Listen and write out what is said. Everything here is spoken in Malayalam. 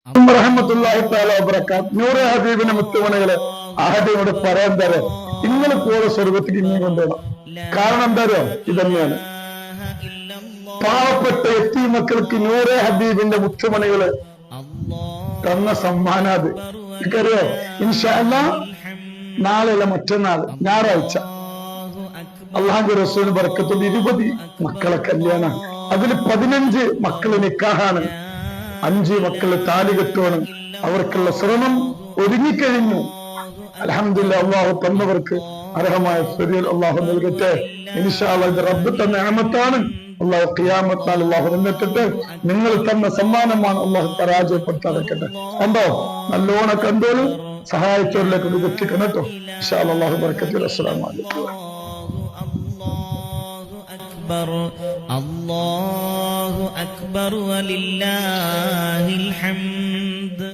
റഹ്മത്തുള്ളാഹി തആല വബറകാത്ത് നൂറെ ഹബീബിന്റെ മുത്തുമണികളെ ആദ്യമോട് പറയാൻ തരാം, നിങ്ങൾ പോലെ സ്വർഗത്തേക്ക് ഇനിയും കൊണ്ടുപോകണം. കാരണം എന്താ ഇതന്നെയാണ് പാവപ്പെട്ട എത്തി മക്കൾക്ക് നൂറെ ഹബീബിന്റെ മുത്തുമണികള് തന്ന സമ്മാനാത്. എനിക്കറിയോ, ഇൻഷാ അല്ലാഹ് നാളെയല്ല മറ്റന്നാൾ ഞായറാഴ്ച അള്ളാഹുവിന്റെ റസൂലിന്റെ ബർക്കത്തുകൊണ്ട് 20 മക്കളെ കല്യാണം, അതിൽ 15 മക്കള് നിക്കാഹാണ്, 5 മക്കള് താലി കെട്ടുവാണ്, അവർക്കുള്ള ശ്രമം ഒരുങ്ങിക്കഴിഞ്ഞു. അൽഹംദുലില്ലാഹ് അള്ളാഹു തന്നവർക്ക് അർഹമായ പ്രതിഫലം അള്ളാഹു നൽകട്ടെ. ഇൻഷാ അല്ലാഹ് ഇത് റബ്ബ് തന്ന നിഅമത്താണ്. അള്ളാഹു ഖിയാമത്ത് നാൾ അള്ളാഹു നിന്നിട്ട് നിങ്ങൾ തന്ന സമ്മാനമാണ്, അള്ളാഹു പരാജയപ്പെടുത്താതിരിക്കട്ടെ. കണ്ടോ, നല്ലോണം കണ്ടോളൂ, സഹായിച്ചവരിലേക്ക് ഇത് എത്തിക്കണം കേട്ടോ. ഇൻഷാ അല്ലാഹ് അള്ളാഹു ബർക്കത്ത്. അസ്സലാമു അലൈക്കും. അല്ലാഹു അക്ബർ വലില്ലാഹിൽ ഹംദ്.